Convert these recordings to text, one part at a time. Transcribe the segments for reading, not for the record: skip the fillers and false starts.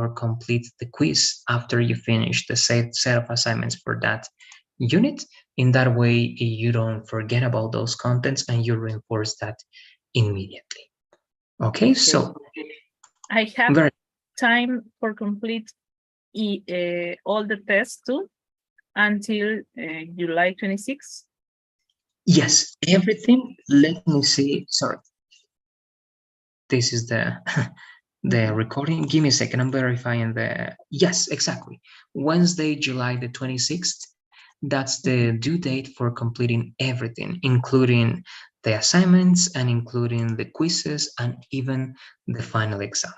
or complete the quiz after you finish the set of assignments for that unit. In that way, you don't forget about those contents and you reinforce that immediately. Okay, so I have time for complete all the tests too until July 26th. Yes, everything. Let me see. Sorry, this is the the recording. Give me a second. I'm verifying the. Yes, exactly. Wednesday, July the 26th. That's the due date for completing everything, including the assignments and including the quizzes and even the final exam.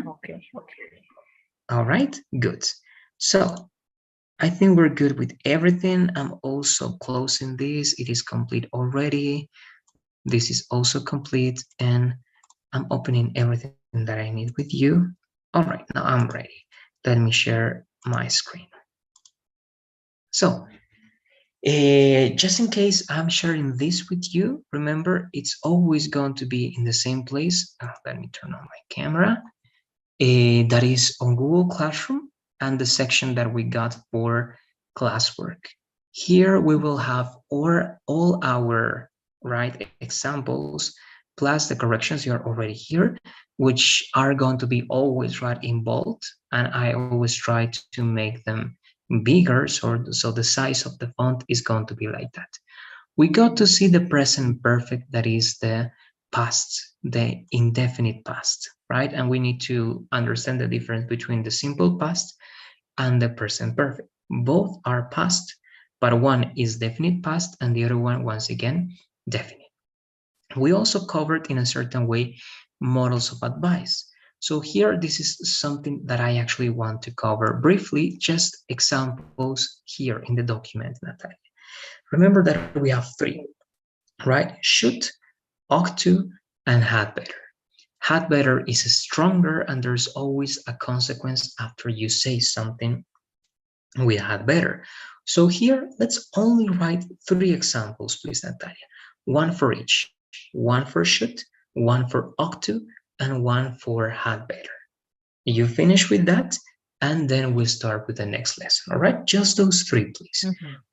Okay. All right, good. So I think we're good with everything. I'm also closing this. It is complete already. This is also complete, and I'm opening everything that I need with you. All right, now I'm ready. Let me share my screen. So just in case I'm sharing this with you, remember, it's always going to be in the same place. Let me turn on my camera. That is on Google Classroom and the section that we got for classwork. Here we will have all our examples plus the corrections you are already here, which are going to be always in bold, and I always try to make them bigger, so the size of the font is going to be like that. We got to see the present perfect, that is the past, the indefinite past, right? And we need to understand the difference between the simple past and the present perfect. Both are past, but one is definite past and the other one, once again, definite. We also covered in a certain way models of advice. So here, this is something that I actually want to cover briefly, just examples here in the document, Natalia. Remember that we have three, right? Should, ought to, and had better. Had better is stronger, and there's always a consequence after you say something with had better. So here, let's only write three examples, please, Natalia. One for each. One for should, one for ought to, and one for had better. You finish with that, and then we'll start with the next lesson, all right? Just those three, please.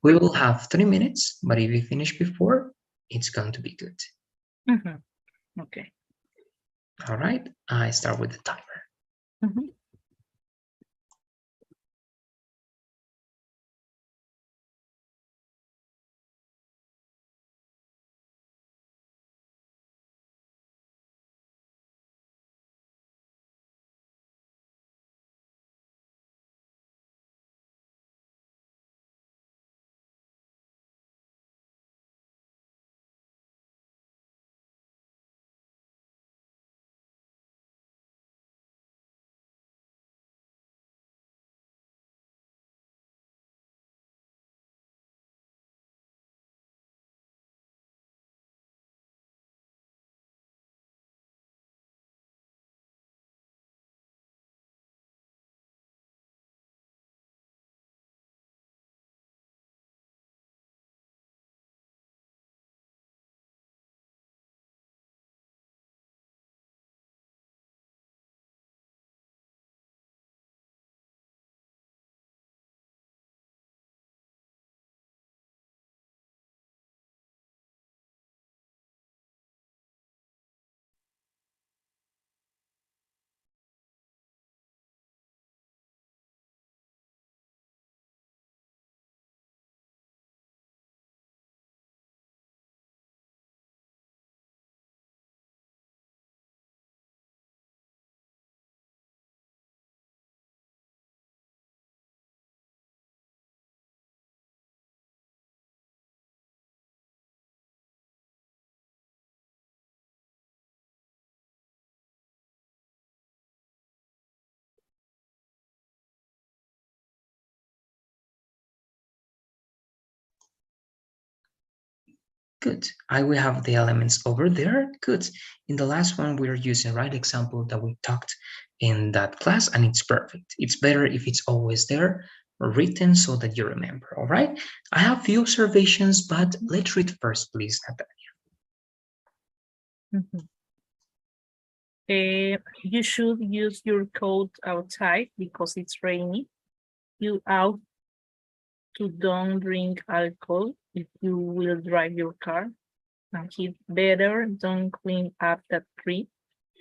We will have 3 minutes, but if you finish before, it's going to be good. Okay. All right, I start with the timer. Good. I will have the elements over there. Good. In the last one, we're using example that we talked in that class, and it's perfect. It's better if it's always there, written, so that you remember, all right? I have few observations, but let's read first, please, Natalia. You should use your coat outside because it's rainy. You ought to don't drink alcohol if you will drive your car. And he better don't clean up that tree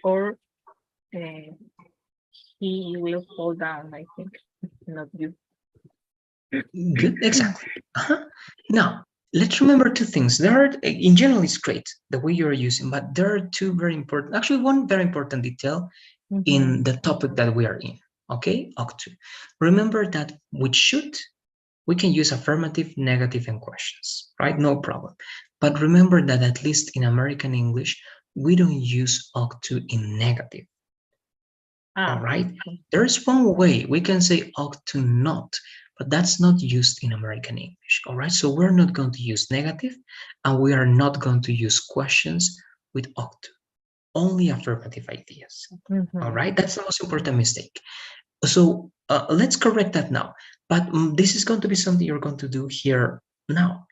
or uh, he will fall down, I think, not you. Good, exactly. Now, let's remember two things. There are, in general, it's great the way you're using, but there are two very important, actually, one very important detail in the topic that we are in. Okay, ought to. Remember that with should, we can use affirmative, negative, and questions, right? No problem. But remember that at least in American English, we don't use ought to in negative. All right. There's one way we can say ought to not, but that's not used in American English. All right. So we're not going to use negative and we are not going to use questions with ought to, only affirmative ideas. All right. That's the most important mistake. So let's correct that now. But this is going to be something you're going to do here now.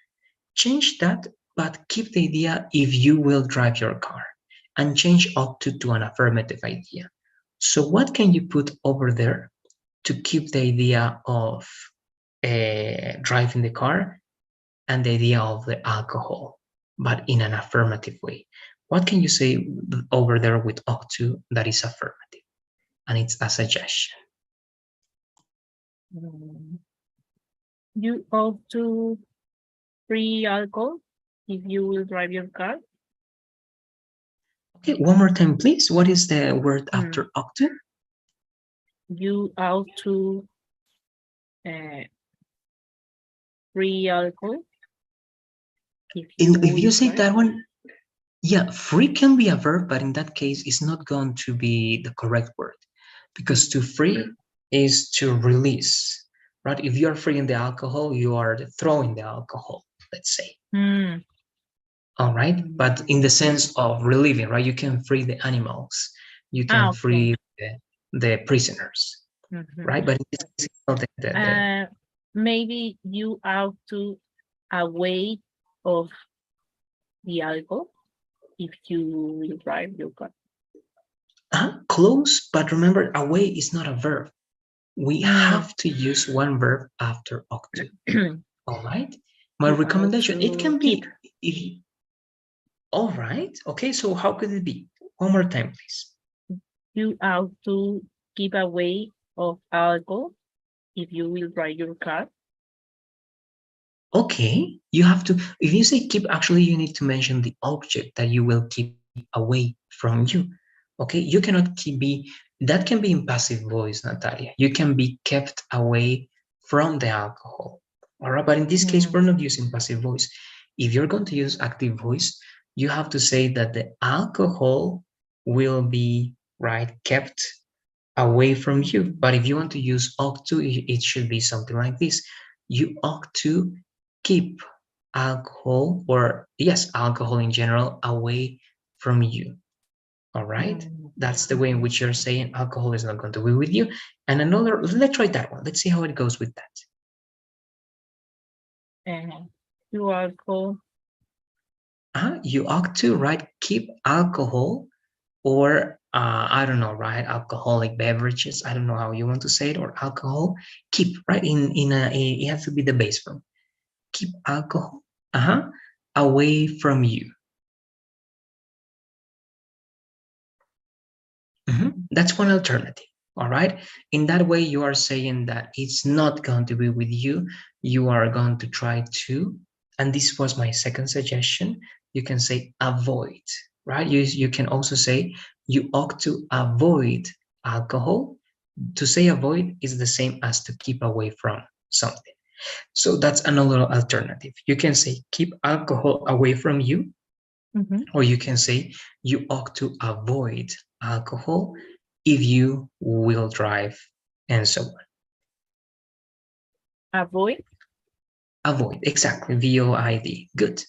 Change that, but keep the idea if you will drive your car and change ought to an affirmative idea. So what can you put over there to keep the idea of driving the car and the idea of the alcohol, but in an affirmative way? What can you say over there with ought to that is affirmative? And it's a suggestion. You ought to free alcohol if you will drive your car. Okay, one more time, please. What is the word after ought to? You ought to free alcohol. If you say that one, yeah, free can be a verb, but in that case, it's not going to be the correct word because to free is to release, right? If you're freeing the alcohol, you are throwing the alcohol, let's say. All right, but in the sense of relieving, right? You can free the animals, you can free the prisoners, right? But it's not maybe you ought to away of the alcohol if you will drive your car. Close, but remember, away is not a verb. We have to use one verb after ought to. All right. My recommendation, it can be if. All right. Okay. So how could it be? One more time, please. You ought to keep away of alcohol if you will drive your car. Okay. You have to, if you say keep, actually, you need to mention the object that you will keep away from you. Okay. You cannot that can be in passive voice, Natalia. You can be kept away from the alcohol. All right. But in this case, we're not using passive voice. If you're going to use active voice, you have to say that the alcohol will be, right, kept away from you. But if you want to use ought to, it should be something like this. You ought to keep alcohol, or yes, alcohol in general, away from you. All right. That's the way in which you're saying alcohol is not going to be with you. And another, let's try that one. Let's see how it goes with that. You alcohol. You ought to, right, keep alcohol, or I don't know, right, alcoholic beverages. I don't know how you want to say it, or alcohol. Keep, right, it has to be the base form. Keep alcohol away from you. That's one alternative. All right. In that way, you are saying that it's not going to be with you. You are going to try to, and this was my second suggestion, you can say avoid, right? You can also say you ought to avoid alcohol. To say avoid is the same as to keep away from something. So that's another alternative. You can say keep alcohol away from you, or you can say you ought to avoid alcohol if you will drive, and so on. Avoid? Avoid, exactly. VOID. Good.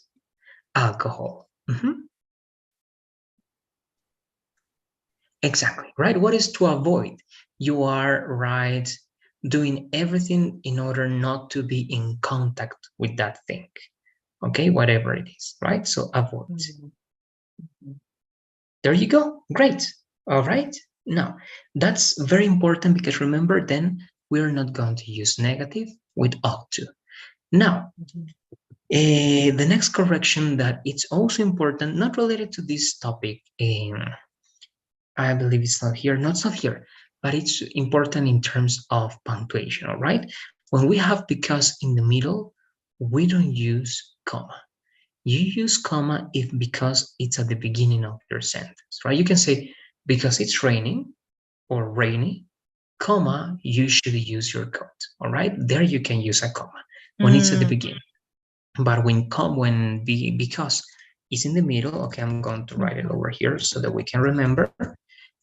Alcohol. Exactly, right? What is to avoid? You are, right, doing everything in order not to be in contact with that thing. Okay, whatever it is, right? So avoid. There you go. Great. All right. Now, that's very important because remember, then we're not going to use negative with ought to. Now, the next correction that it's also important, not related to this topic, I believe it's not here, but it's important in terms of punctuation, all right? When we have because in the middle, we don't use comma. You use comma if because it's at the beginning of your sentence, right? You can say because it's raining or rainy, comma, you should use your coat, all right? There you can use a comma when it's at the Mm, beginning. But because it's in the middle, okay, I'm going to write it over mhm. here so that we can remember,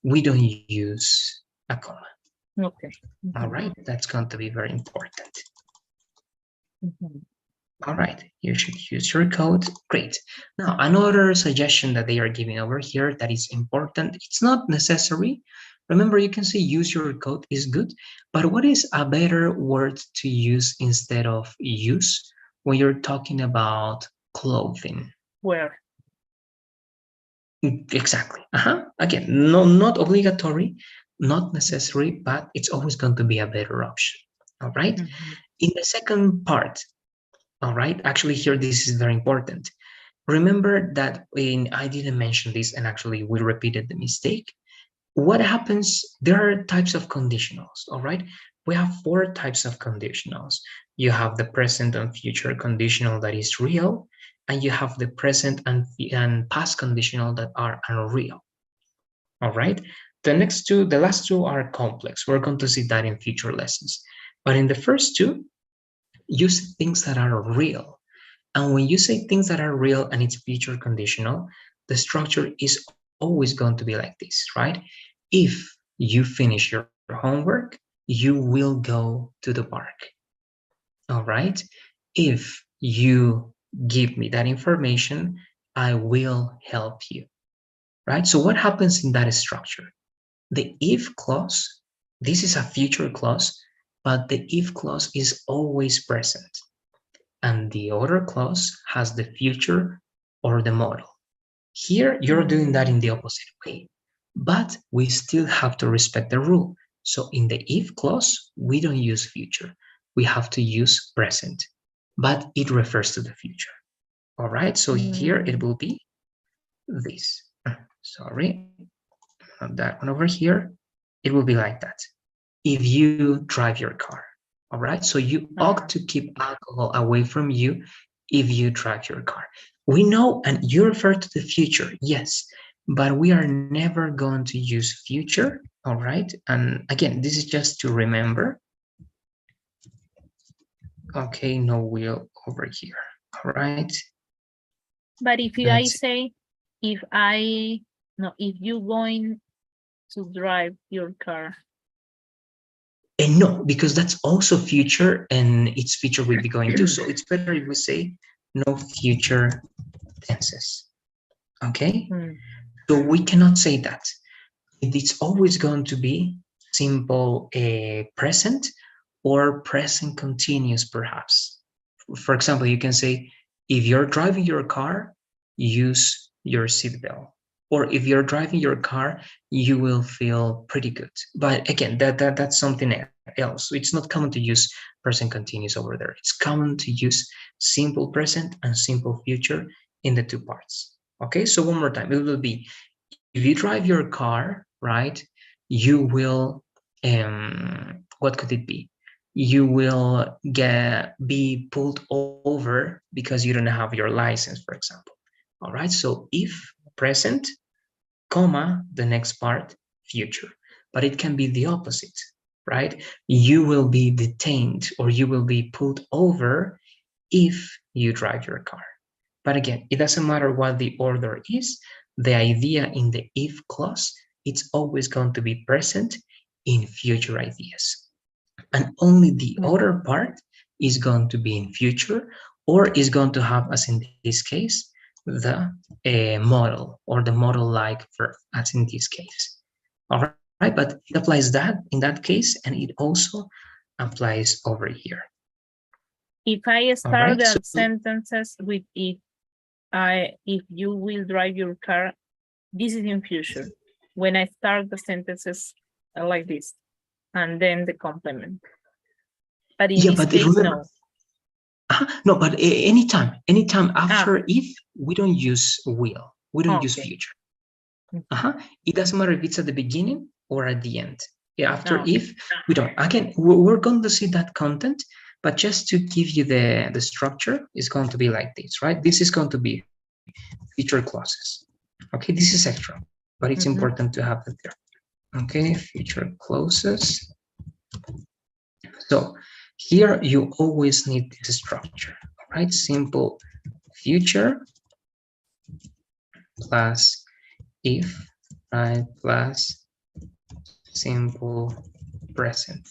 we don't use a comma. Okay. All Mhm, right, that's going to be very important. mhm. All right, you should use your code. Great. Now, another suggestion that they are giving over here that is important, it's not necessary. Remember, you can say use your code is good, but what is a better word to use instead of use when you're talking about clothing? Where? Exactly. Again, no, not obligatory, not necessary, but it's always going to be a better option. All right. Mhm. In the second part, all right, actually here, this is very important. Remember that when I didn't mention this and actually we repeated the mistake, what happens, there are types of conditionals, all right? We have four types of conditionals. You have the present and future conditional that is real, and you have the present and past conditional that are unreal, all right? The last two are complex. We're going to see that in future lessons. But in the first two, use things that are real. And when you say things that are real and it's future conditional, the structure is always going to be like this, right? If you finish your homework, you will go to the park. All right? If you give me that information, I will help you, right? So what happens in that structure? The if clause, this is a future clause, but the if clause is always present. And the other clause has the future or the model. Here, you're doing that Mm, in the opposite way, but we still have to respect the rule. So in the if clause, we don't use future. We have to use present, but it refers to the future. All right, so here it mm, will be this. Sorry, that one over here. It will be like that. If you drive your car, all right? So you ought ah, to keep alcohol away from you if you drive your car. We know, and you refer to the future, yes, but we are never going to use future, all right? And again, this is just to remember. Okay, no wheel over here, all right? but if you, Let's I see. say, if I, no, if you going to drive your car. And no, because that's also future, and its future will be going to. So it's better if we say no future tenses, okay? Mm, So we cannot say that. It's always going to be simple present or present continuous, perhaps. For example, you can say, if you're driving your car, use your seatbelt. Or if you're driving your car, you will feel pretty good. But again, that's something else. It's not common to use present continuous over there. It's common to use simple present and simple future in the two parts. Okay, so one more time, it will be if you drive your car, right, you will, what could it be? You will be pulled over because you don't have your license, for example. All right, so if present, comma, the next part, future. But it can be the opposite, right? You will be detained or you will be pulled over if you drive your car. But again, it doesn't matter what the order is. The idea in the if clause, it's always going to be present in future ideas. And only the mm, other part is going to be in future or is going to have, as in this case, the model or the model-like verb, as in this case. All right, but it applies that in that case, and it also applies over here. if I All right, start so that sentences with if you will drive your car, this is in future. when I start the sentences like this, and then the complement. But in Yeah, this but case, remember, no. no, but anytime Ah, after if, we don't use will, we don't use okay. future. It doesn't matter if it's at the beginning or at the end. Yeah, after Okay. if, we don't. Again, we're going to see that content, but just to give you the structure, is going to be like this, right? This is going to be future clauses. Okay, this is extra, but it's important to have it there. Okay, future clauses. So here you always need this structure, right? Simple future plus if, right, plus simple present.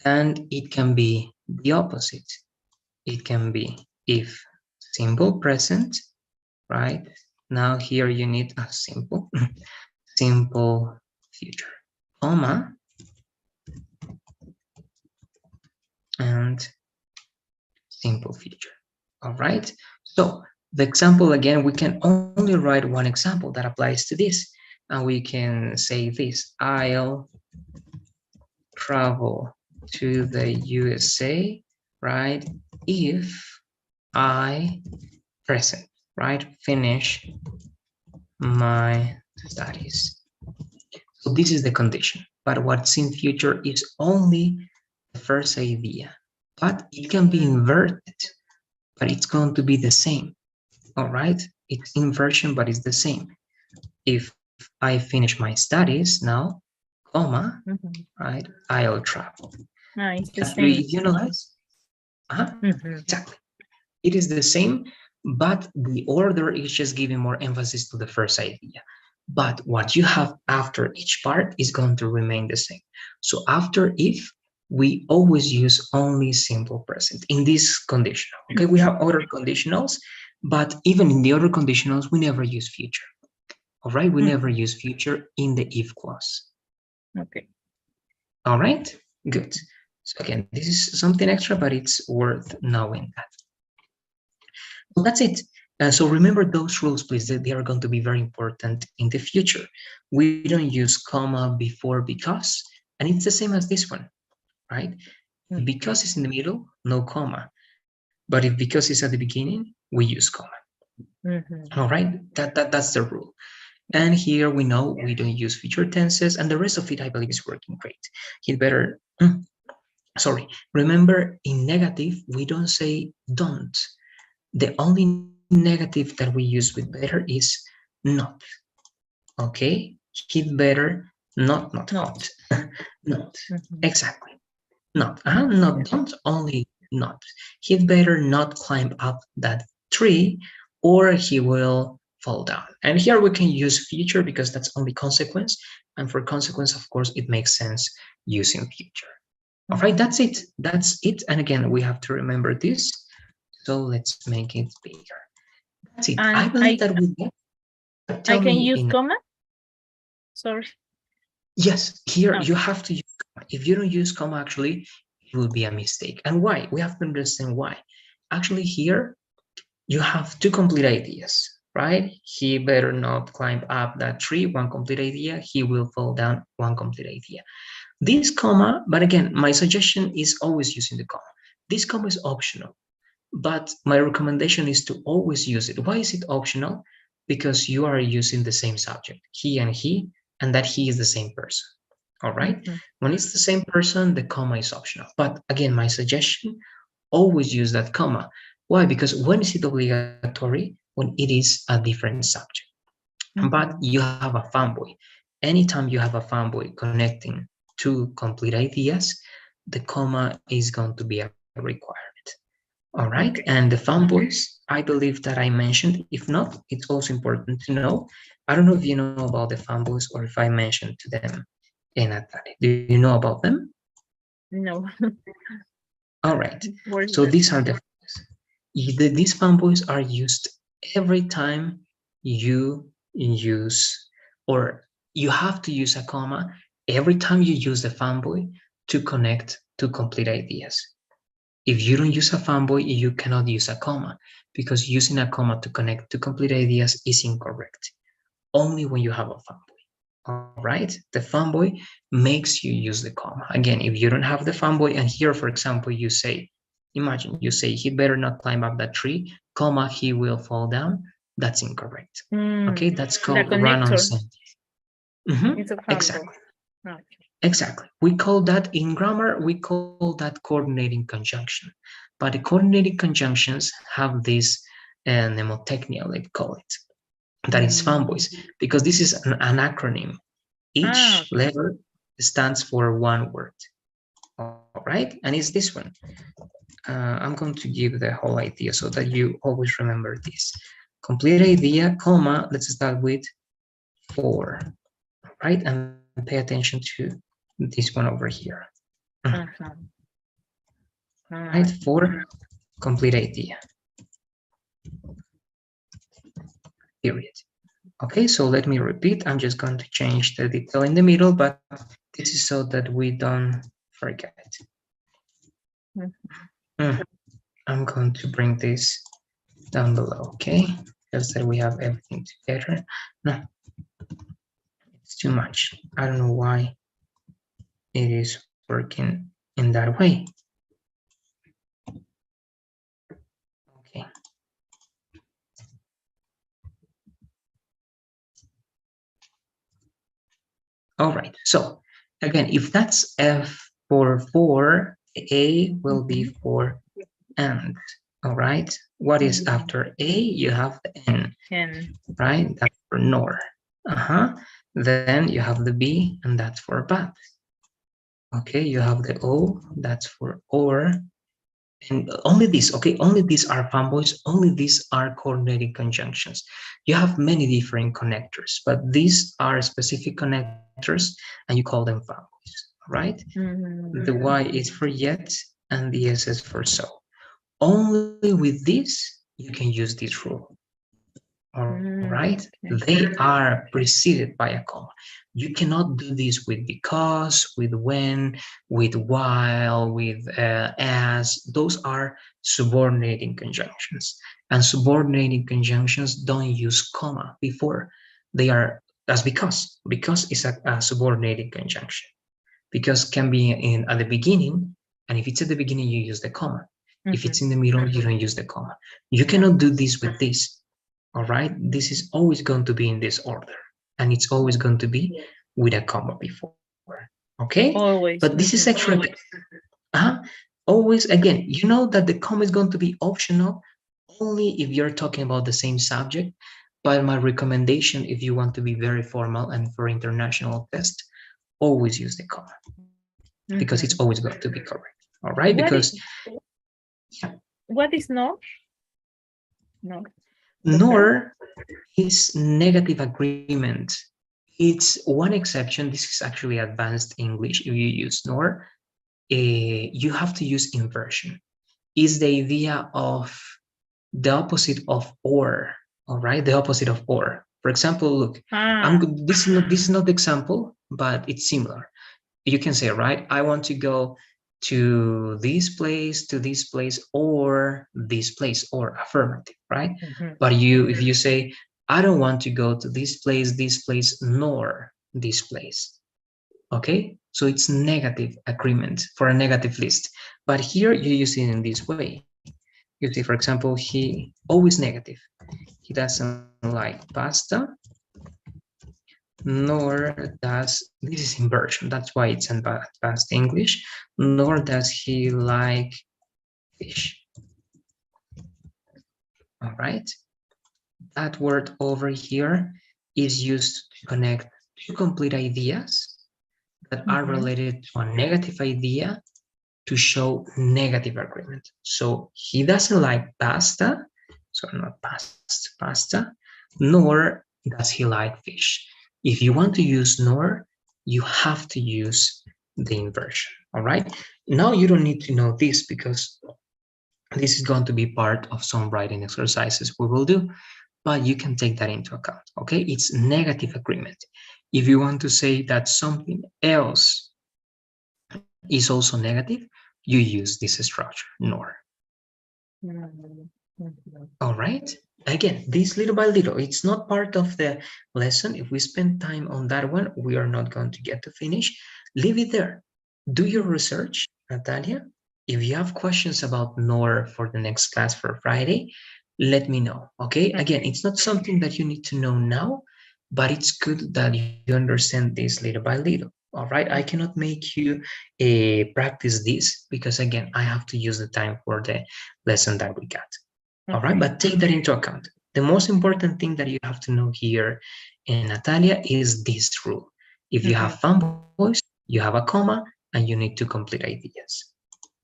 And it can be the opposite. It can be if simple present, right? Now here you need a simple, simple future, comma, and simple future. All right. So the example again, we can only write one example that applies to this. And we can say this: I'll travel to the USA, right? If I present, right? Finish my studies. So this is the condition. But what's in future is only the first idea. But it can be inverted, but it's going to be the same. All right, it's inversion, but it's the same. If I finish my studies now, comma, right, I'll travel. It's the same. You know guys? Exactly. It is the same, but the order is just giving more emphasis to the first idea. But what you have after each part is going to remain the same. So after if, we always use only simple present in this conditional. Okay, we have other conditionals, but even in the other conditionals, we never use future. All right, we never use future in the if clause. Okay. All right, good. So again, this is something extra, but it's worth knowing that. Well, that's it. So remember those rules, please. They are going to be very important in the future. We don't use comma before because, and it's the same as this one, right? If because is in the middle, no comma. But if because is at the beginning, we use comma. All right, that's the rule. And here we know we don't use future tenses, and the rest of it, I believe, is working great. He'd better, sorry, remember in negative, we don't say don't. The only negative that we use with better is not. Okay, he'd better not hot. Not. Exactly. Not. Not don't, only not. He'd better not climb up that tree or he will fall down. And here we can use future because that's only consequence. And for consequence, of course, it makes sense using future. All right, that's it. That's it. And again, we have to remember this. So let's make it bigger. That's it. And I believe that we get. I can use comma? Sorry. Yes, here you have to use comma. If you don't use comma, actually, it will be a mistake. And why? We have to understand why. Actually, here you have two complete ideas, right? He better not climb up that tree, one complete idea. He will fall down, one complete idea. This comma, but again, my suggestion is always using the comma. This comma is optional, but my recommendation is to always use it. Why is it optional? Because you are using the same subject, he, and that he is the same person. All right? When it's the same person, the comma is optional. But again, my suggestion, always use that comma. Why? Because when is it obligatory? When it is a different subject. But you have a fanboy. Anytime you have a fanboy connecting two complete ideas, the comma is going to be a requirement. All right, and the fanboys, I believe that I mentioned. If not, it's also important to know. I don't know if you know about the fanboys or if I mentioned to them in Atari. Do you know about them? No. All right, so these are the fanboys. These fanboys are used every time you use, or you have to use a comma every time you use the fanboy to connect to complete ideas. If you don't use a fanboy, you cannot use a comma, because using a comma to connect to complete ideas is incorrect. Only when you have a fanboy. All right, the fanboy makes you use the comma. Again, if you don't have the fanboy, and here, for example, you say, imagine you say, he better not climb up that tree, comma, he will fall down. That's incorrect. Okay, that's The called run-on connector. sentence. It's a fanboy. Exactly. Okay. Exactly. We call that in grammar, we call that coordinating conjunction. But the coordinating conjunctions have this mnemotechnia, let's call it, that is fanboys, because this is an acronym. Each Okay. letter stands for one word. All right, and it's this one. I'm going to give the whole idea so that you always remember this. Complete idea, comma, let's start with for, right? And pay attention to this one over here. Right, for complete idea, period. Okay, so let me repeat. I'm just going to change the detail in the middle, but this is so that we don't forget. I'm going to bring this down below, okay? Just that we have everything together. No, it's too much. I don't know why it is working in that way. Okay. All right, so again, if that's F for, A will be for and. All right, what is after A? You have the N, right? That's for nor. Then you have the B, and that's for but. Okay, you have the O, that's for or. And only these, okay, only these are fanboys, only these are coordinating conjunctions. You have many different connectors, but these are specific connectors, and you call them fanboys, right? The Y is for yet, and the S is for so. Only with this, you can use this rule. All right, they are preceded by a comma. You cannot do this with because, with when, with while, with as. Those are subordinating conjunctions, and subordinating conjunctions don't use comma before. They are as because is a subordinating conjunction. Because can be in at the beginning, and if it's at the beginning, you use the comma. If it's in the middle, you don't use the comma. You cannot do this with this. All right, this is always going to be in this order, and it's always going to be with a comma before. Okay, but Always. this is actually uh, always, again, you know that the comma is going to be optional only if you're talking about the same subject. But my recommendation, if you want to be very formal and for international test, always use the comma, because it's always going to be correct. All right, because What is not? No. nor is negative agreement. It's one exception. This is actually advanced English. If you use nor, you have to use inversion. Is the idea of the opposite of or. All right, the opposite of or. For example, look, this is not the example, but it's similar. You can say, right, I want to go to this place, or this place, or affirmative, right? But if you say, I don't want to go to this place, nor this place. Okay, so it's negative agreement for a negative list. But here you use it in this way. You see, for example, he always negative. He doesn't like pasta, nor does, this is inversion, that's why it's in advanced English, nor does he like fish. All right, that word over here is used to connect two complete ideas that are related to a negative idea to show negative agreement. So he doesn't like pasta, so not pasta, nor does he like fish. If you want to use nor, you have to use the inversion. All right, now you don't need to know this because this is going to be part of some writing exercises we will do, but you can take that into account. Okay, it's negative agreement. If you want to say that something else is also negative, you use this structure, nor. All right. again, this little by little, it's not part of the lesson. If we spend time on that one, we are not going to get to finish. Leave it there. Do your research, Natalia. If you have questions about NOR for the next class for Friday, let me know. Okay. Again, Okay. it's not something that you need to know now, but it's good that you understand this little by little. All right. I cannot make you practice this because, again, I have to use the time for the lesson that we got. All right. Okay. But take that into account. The most important thing that you have to know here, Natalia, is this rule. If you have Mm-hmm. fanboys, you have a comma, and you need to complete ideas.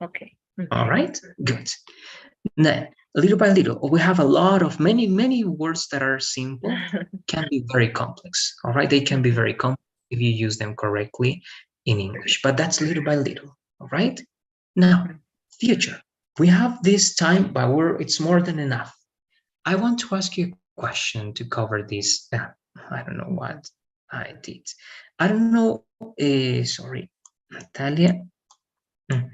Okay. All right, good. Then, little by little, we have a lot of many words that are simple, can be very complex. All right, they can be Mhm, very complex if you use them correctly in English, but that's little by little. All right. Now, mhm. future. We have this time, but it's more than enough. I want to ask you a question to cover this. I don't know what Mhm. I did. I don't know. Sorry, Natalia. Mm,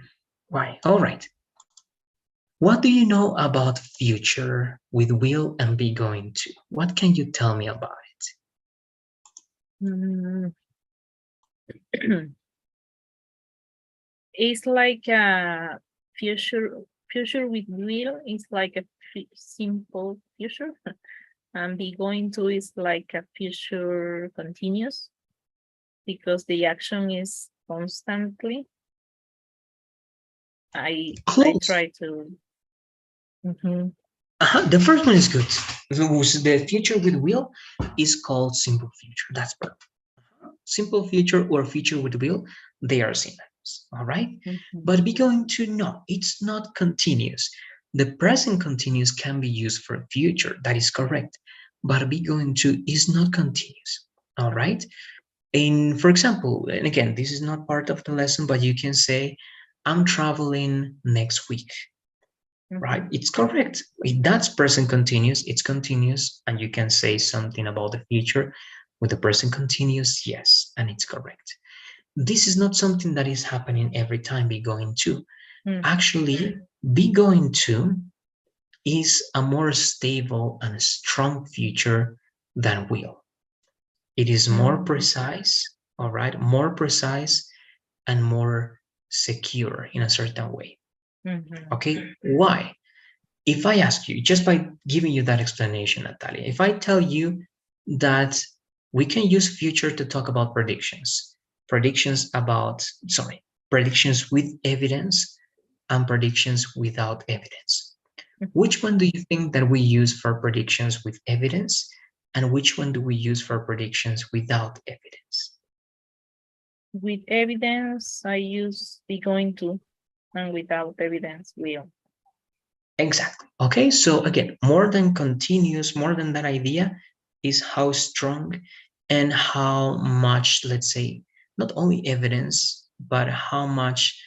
Why? All right. What do you know about future with will and be going to? What can you tell me about it? Mm. It's like a future with will is like a simple future, and be going to is like a future continuous because the action is constantly. I Close. try to. Mhm, The first one is good. The future with will is called simple future. That's perfect. Simple future or future with will, they are synonyms. All right. mhm, But be going to no, it's not continuous. The present continuous can be used for future. That is correct. But be going to is not continuous. All okay. right. In, for example, and again, this is not part of the lesson, but you can say, I'm traveling next week, right? Mhm, It's correct. If that's present continuous, it's continuous, and you can say something about the future with the present continuous, yes, and it's correct. This is not something that is happening every time be going to. mhm, Actually, be going to is a more stable and strong future than will. It is more mhm, precise, all right, more precise and more secure in a certain way. mhm, Okay, why? If I ask you, just by giving you that explanation, Natalia, if I tell you that we can use future to talk about predictions about, sorry, predictions with evidence and predictions without evidence. mhm. Which one do you think that we use for predictions with evidence? And which one do we use for predictions without evidence? With evidence, I use be going to, and without evidence, will. Exactly. Okay, so again, more than continuous, more than that idea is how strong and how much, let's say, not only evidence, but how much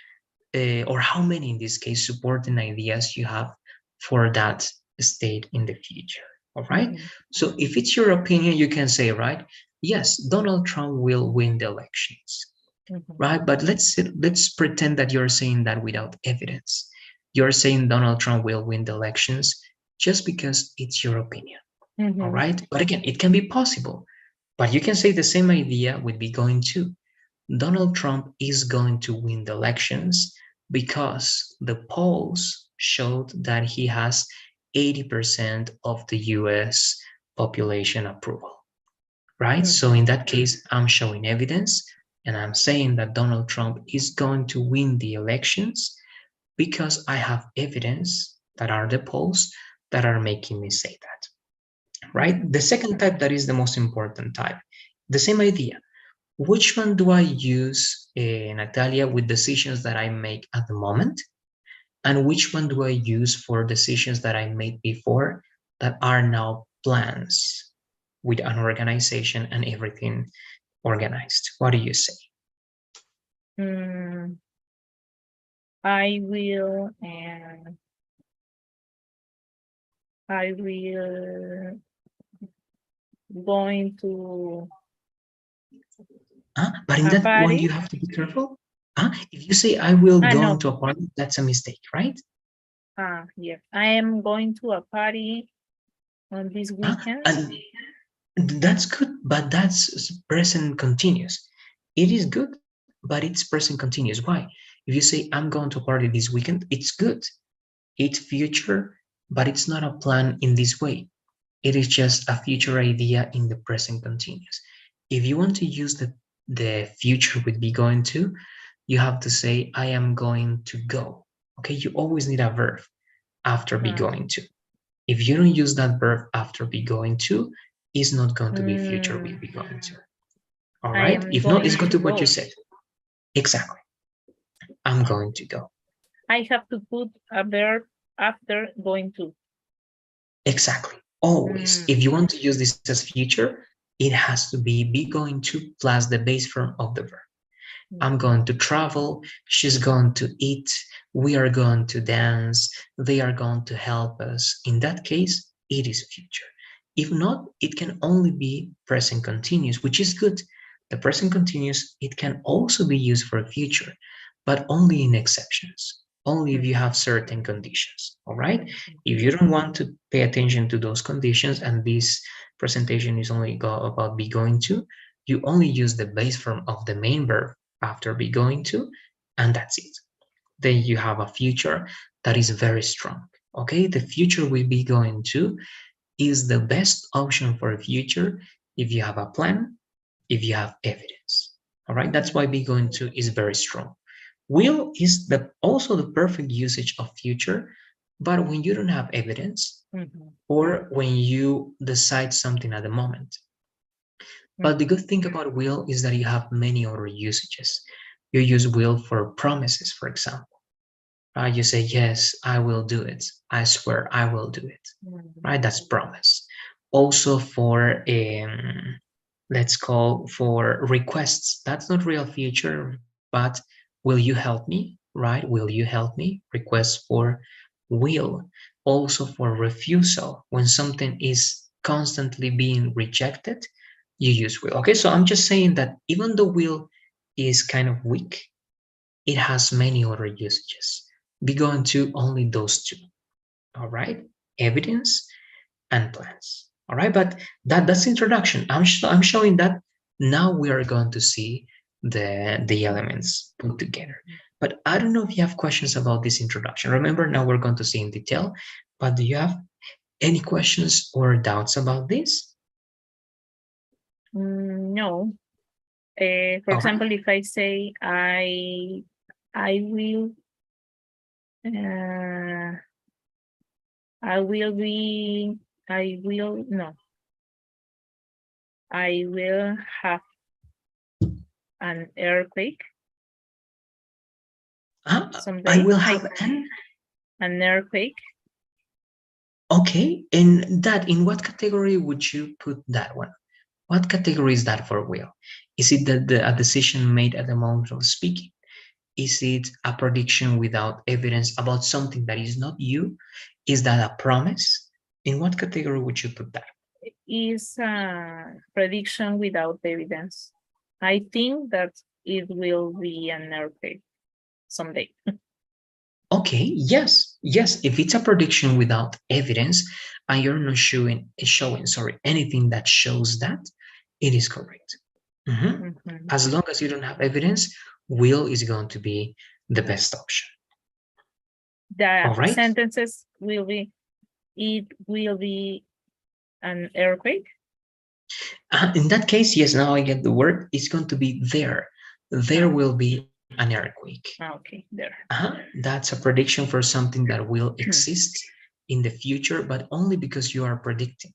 or how many in this case supporting ideas you have for that state in the future. All right. Mhm, So if it's your opinion, you can say, right, yes, Donald Trump will win the elections, mhm, right? But let's pretend that you're saying that without evidence. You're saying Donald Trump will win the elections just because it's your opinion. All mhm, right. But again, it can be possible. But you can say the same idea would be going to. Donald Trump is going to win the elections because the polls showed that he has 80% of the US population approval, right? So mhm, in that case, I'm showing evidence and I'm saying that Donald Trump is going to win the elections because I have evidence that are the polls that are making me say that, right? mhm. The second type that is the most important type, the same idea. Which one do I use, Natalia, with decisions that I make at the moment? And which one do I use for decisions that I made before that are now plans with an organization and everything organized? What do you say? Mm, I will, and I will going to But in a that one, party. you have to be careful. If you say I will Ah, go no. into a party, that's a mistake, right? Yeah. I am going to a party On this Huh? weekend? And that's good, but that's present continuous. It is good, but it's present continuous. Why? If you say I'm going to party this weekend, it's good. It's future, but it's not a plan in this way. It is just a future idea in the present continuous. If you want to use the future with be going to, you have to say I am going to go. Okay, you always need a verb after be going to. If you don't use that verb after be going to, it's not going to be future Mm, will be going to. All I right? am If not, it's going going to to what you go. said. Exactly. I'm going to go. I have to put a verb after going to. Exactly. Always. Mm, If you want to use this as future, it has to be going to plus the base form of the verb. I'm mhm, going to travel. She's going to eat. We are going to dance. They are going to help us. In that case, it is future. If not, it can only be present continuous, which is good. The present continuous, it can also be used for future, but only in exceptions, only if you mhm, have certain conditions. All right. If mhm, you don't want to pay attention to those conditions, and this presentation is only about be going to, you only use the base form of the main verb after be going to, and that's it. Then you have a future that is very strong. Okay, the future will be going to is the best option for a future if you have a plan, if you have evidence. All right, that's why mhm, be going to is very strong. Will is the also the perfect usage of future, but when you don't have evidence mhm, or when you decide something at the moment. But the mhm, good thing about will is that you have many other usages. You use will for promises, for example. Right? You say, yes, I will do it. I swear I will do it. mhm, Right? That's promise. Also for let's call for requests. That's not real future, but will you help me? Right? Will you help me? Request for will. Also for refusal. When something is constantly being rejected, you use will. Okay, so I'm just saying that even though will is kind of weak, it has many other usages. Be going to only those two. All right, evidence and plans. All right, but that's introduction. I'm showing that now we are going to see the mhm, elements put together. But I don't know if you have questions about this introduction. Remember, now we're going to see in detail. But do you have any questions or doubts about this? No. For All right. example, if I say I will, uh, I will be, I will, no, I will have an earthquake I someday. will have An earthquake. okay. And that in what category would you put that one? What category is that for will? Is it a decision made at the moment of speaking? Is it a prediction without evidence about something that is not you? Is that a promise? In what category would you put that? Is a prediction without evidence. I think that it will be an earthquake someday. Okay, yes, yes. If it's a prediction without evidence and you're not showing anything that shows that, it is correct. Mhm. Mhm. As long as you don't have evidence, will is going to be the best option. The All right. sentences will be, it will be an earthquake. In that case, yes, now I get the word. It's going to be there. There Ah, will be an earthquake. okay, there. That's a prediction for something that will exist in the future, but only because you are predicting,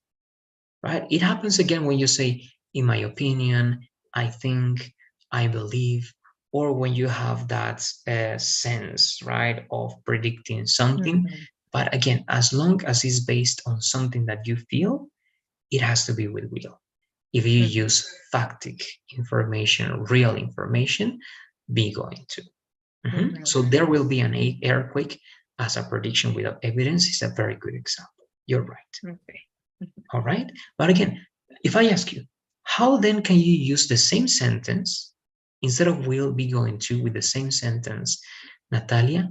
right? It happens again when you say, in my opinion, I think, I believe, or when you have that sense, right, of predicting something. Mhm, But again, as long as it's based on something that you feel, it has to be with will. If you mhm, use factic information, real information, be going to. mhm. So there will be an earthquake as a prediction without evidence is a very good example. You're right. Okay. All right. But again, if I ask you, how then can you use the same sentence instead of will be going to with the same sentence, Natalia?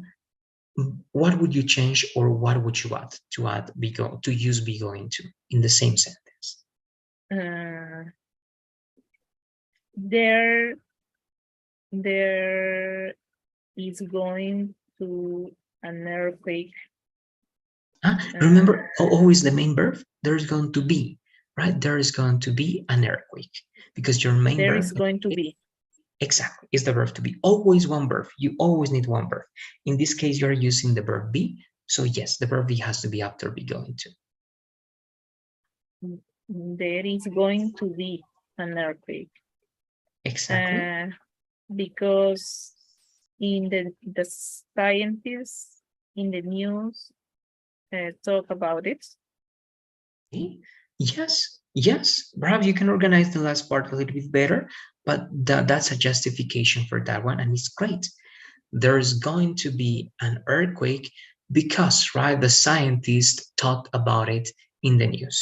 what would you change or what would you add be go to use be going to in the same sentence? There is going to an earthquake. Remember, always the main verb, there's going to be, right? There is going to be an earthquake because your main there verb is going to be. Exactly, is the verb to be. Always one verb. You always need one verb. In this case, you're using the verb be. So yes, the verb be has to be after be going to. There is going to be an earthquake. Exactly. Because in the scientists in the news talk about it. Yes, yes. Perhaps you can organize the last part a little bit better, but that's a justification for that one, and it's great. There's going to be an earthquake because, right, the scientists talked about it in the news.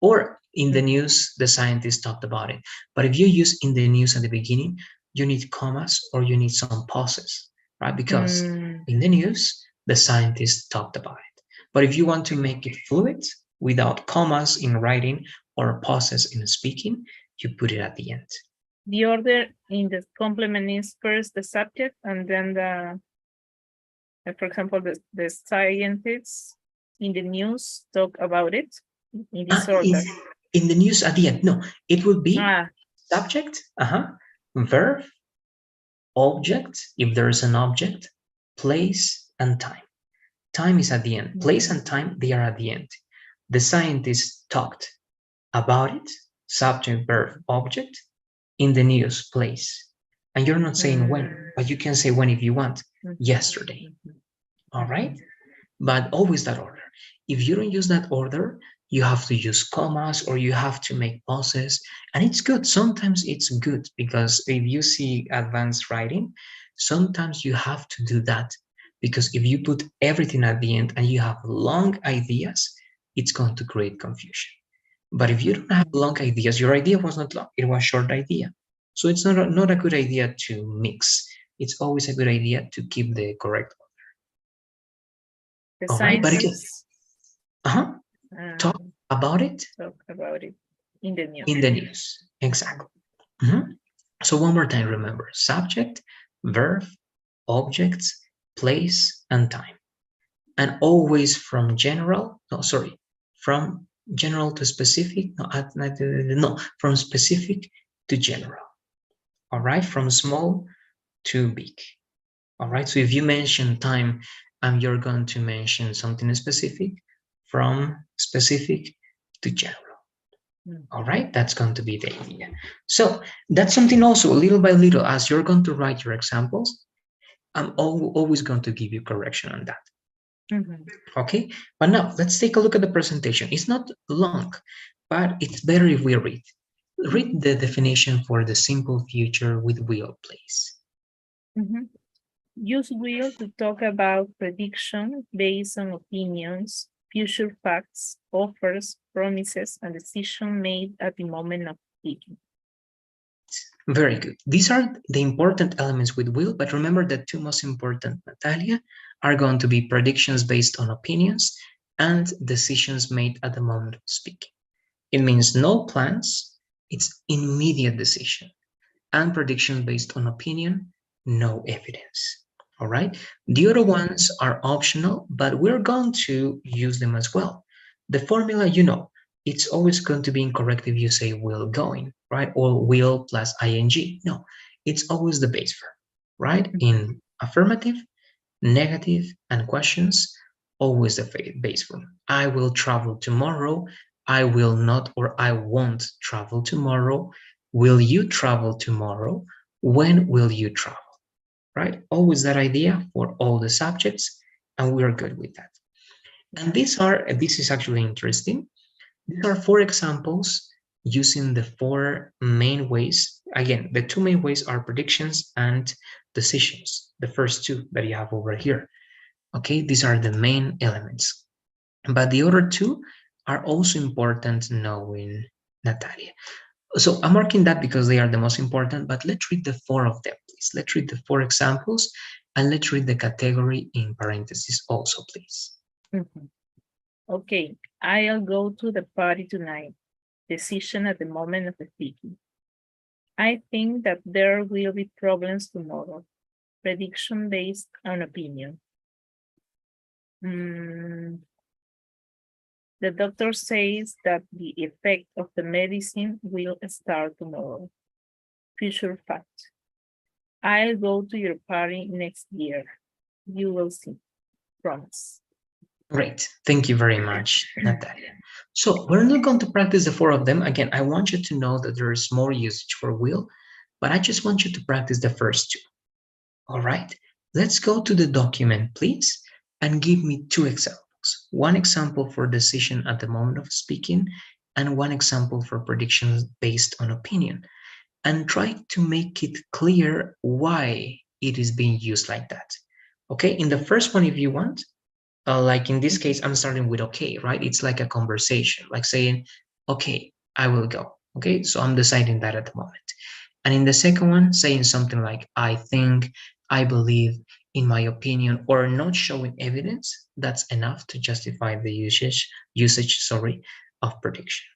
Or in the news, the scientists talked about it. But if you use in the news at the beginning, you need commas or you need some pauses, right? Because in the news, the scientists talked about it. But if you want to make it fluid without commas in writing or pauses in speaking, you put it at the end. The order in the complement is first the subject and then for example, the scientists in the news talk about it in this order. In the news at the end, no, it would be subject, verb, object, if there's an object, place, and time. Time is at the end. Place and time, they are at the end. The scientists talked about it, subject, verb, object, in the news, place. And you're not saying when, but you can say when if you want, yesterday. All right? But always that order. If you don't use that order, you have to use commas or you have to make pauses. And it's good. Sometimes it's good because if you see advanced writing, sometimes you have to do that. Because if you put everything at the end and you have long ideas, it's going to create confusion. But if you don't have long ideas, your idea was not long, it was short idea. So it's not a good idea to mix. It's always a good idea to keep the correct order. All right, but again, talk about it. Talk about it in the news. In the news, exactly. So one more time, remember, subject, verb, objects, place, and time. And always from general to specific, from specific to general. All right, from small to big. All right, so if you mention time and you're going to mention something specific, from specific to general. All right, that's going to be the idea. So that's something also little by little, as you're going to write your examples, I'm always going to give you correction on that. Okay, but now let's take a look at the presentation. It's not long, but it's better if we read. Read the definition for the simple future with will, please. Use will to talk about prediction based on opinions, future facts, offers, promises, and decisions made at the moment of speaking. Very good. These are the important elements with will, but remember the two most important, Natalia, are going to be predictions based on opinions and decisions made at the moment of speaking. It means no plans, it's immediate decision. And predictions based on opinion, no evidence. All right. The other ones are optional, but we're going to use them as well. The formula, you know, it's always going to be incorrect if you say will going, right? Or will plus ing. No, it's always the base verb, right? In affirmative, negative, and questions, always the base verb. I will travel tomorrow. I will not or I won't travel tomorrow. Will you travel tomorrow? When will you travel? Right? Always that idea for all the subjects, and we're good with that. And this is actually interesting. These are 4 examples using the 4 main ways. Again, the 2 main ways are predictions and decisions, the first 2 that you have over here. Okay, these are the main elements. But the other 2 are also important knowing, Natalia. So I'm marking that because they are the most important, but let's read the 4 of them, please. Let's read the 4 examples And let's read the category in parentheses also, please. Okay, I'll go to the party tonight. Decision at the moment of the speaking. I think that there will be problems tomorrow. Prediction based on opinion. The doctor says that the effect of the medicine will start tomorrow. Future fact. I'll go to your party next year. You will see. Promise. Great. Thank you very much, Natalia. So we're not going to practice the four of them. Again, I want you to know that there is more usage for will, but I just want you to practice the first two. All right. Let's go to the document, please, and give me two examples. One example for decision at the moment of speaking, and one example for predictions based on opinion. And try to make it clear why it is being used like that. Okay, in the first one, if you want, like in this case, I'm starting with okay, right? It's like a conversation, like saying, okay, I will go. Okay, so I'm deciding that at the moment. And in the second one, saying something like, I think, I believe, in my opinion, or not showing evidence, that's enough to justify the usage, of prediction.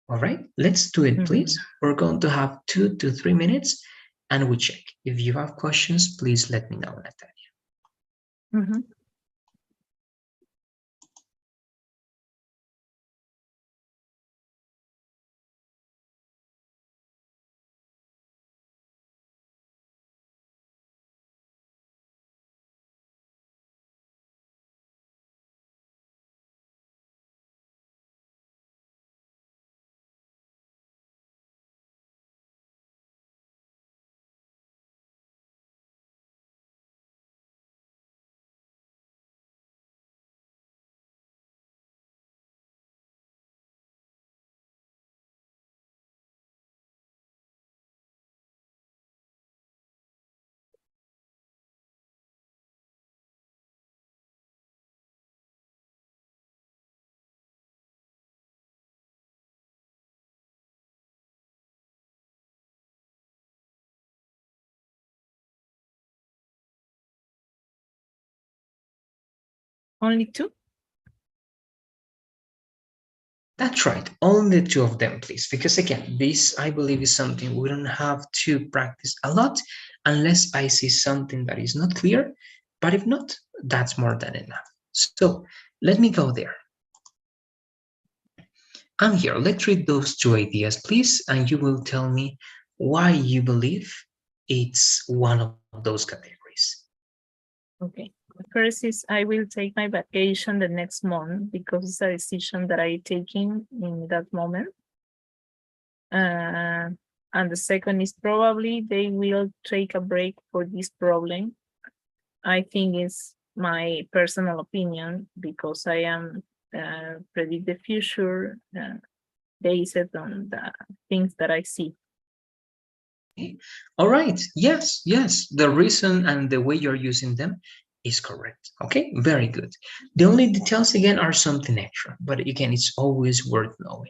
All right, let's do it, please. We're going to have 2 to 3 minutes and we check. If you have questions, please let me know, Natalia. Only two? That's right, only two of them, please. Because again, this, I believe, is something we don't have to practice a lot unless I see something that is not clear. But if not, that's more than enough. So let me go there. I'm here. Let's read those two ideas, please, and you will tell me why you believe it's one of those categories. Okay. The first is I will take my vacation the next month because it's a decision that I'm taking in that moment. And the second is probably they will take a break for this problem. I think it's my personal opinion because I am predict the future based on the things that I see. All right. Yes, yes. The reason and the way you're using them is correct. Okay, very good. The only details again are something extra, but again, it's always worth knowing.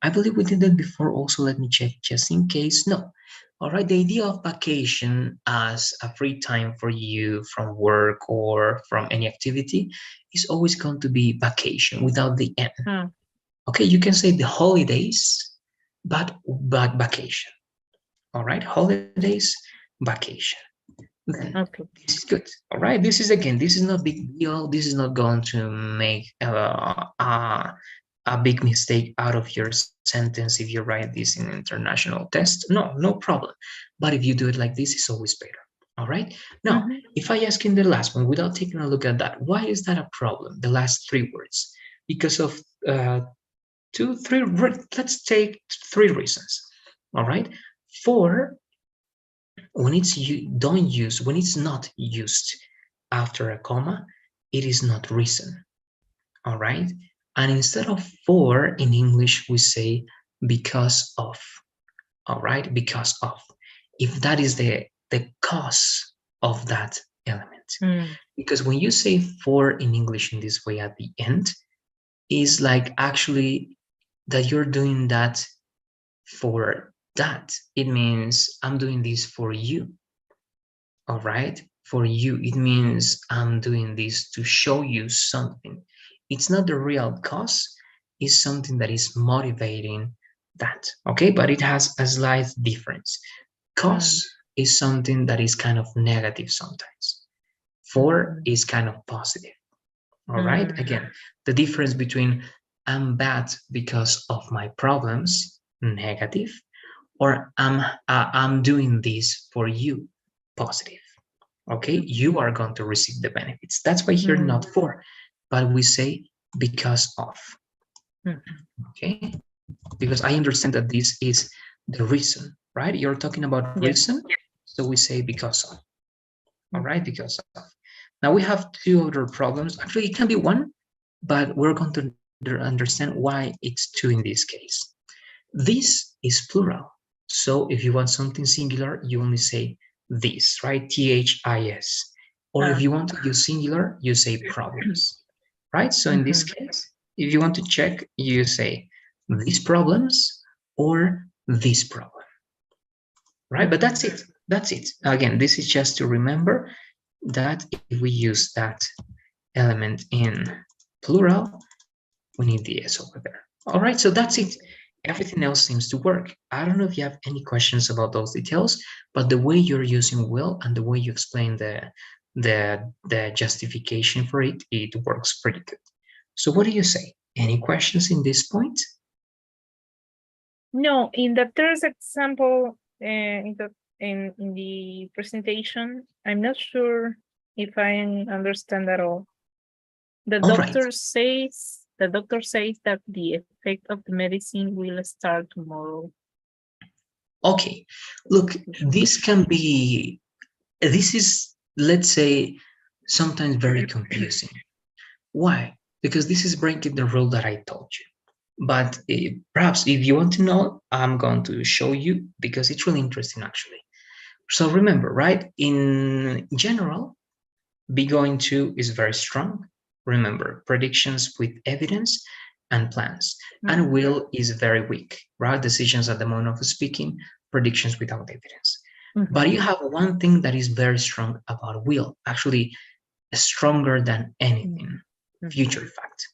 I believe we did that before also. Let me check just in case. No. All right, the idea of vacation as a free time for you from work or from any activity is always going to be vacation without the N. Okay, you can say the holidays, but vacation. All right, holidays, vacation. Then Okay. this is good. All right, this is again, this is not big deal. This is not going to make a big mistake out of your sentence if you write this in international test. No, no problem. But if you do it like this, it's always better. All right. Now, if I ask in the last one without taking a look at that, why is that a problem? The last three words, because of two, three. Let's take three reasons. All right. For when it's when it's not used after a comma, it is not reason. All right. And instead of for in English, we say because of. All right, because of. If that is the cause of that element. Because when you say for in English in this way at the end, is like actually that you're doing that for that. It means I'm doing this for you. All right, for you. It means I'm doing this to show you something. It's not the real cause, it's something that is motivating that. Okay, but it has a slight difference. Cause is something that is kind of negative sometimes. For is kind of positive. All right. Again, the difference between I'm bad because of my problems, negative, or I'm doing this for you, positive. Okay, you are going to receive the benefits. That's why here not for, but we say because of. Okay, because I understand that this is the reason, right? You're talking about reason, so we say because of. All right, because of. Now we have two other problems. Actually, it can be one, but we're going to understand why it's two in this case. This is plural. So if you want something singular, you only say this, right? THIS. Or if you want to use singular, you say problems, right? So in this case, if you want to check, you say these problems or this problem, right? But that's it. That's it. Again, this is just to remember that if we use that element in plural, we need the S over there. All right, so that's it. Everything else seems to work. I don't know if you have any questions about those details, but the way you're using will and the way you explain the justification for it, it works pretty good. So what do you say? Any questions in this point? No, in the third example, in the presentation, I'm not sure if I understand at all. The doctor says that the effect of the medicine will start tomorrow. Okay, look, this is, let's say, sometimes very confusing. Why? Because this is breaking the rule that I told you. But perhaps if you want to know, I'm going to show you because it's really interesting actually. So remember, right? In general, be going to is very strong. Remember, predictions with evidence and plans. And will is very weak, right? Decisions at the moment of speaking, predictions without evidence. But you have one thing that is very strong about will, actually stronger than anything, future fact.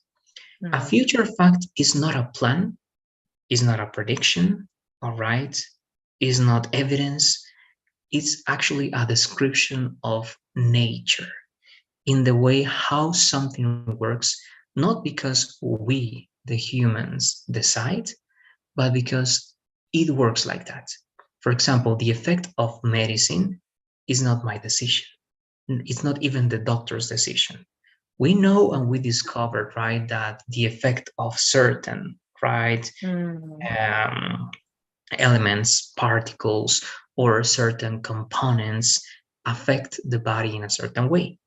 A future fact is not a plan, is not a prediction, all right? Is not evidence. It's actually a description of nature in the way how something works, not because we, the humans, decide, but because it works like that. For example, the effect of medicine is not my decision. It's not even the doctor's decision. We know and we discovered, right, that the effect of certain, right, elements, particles, or certain components affect the body in a certain way.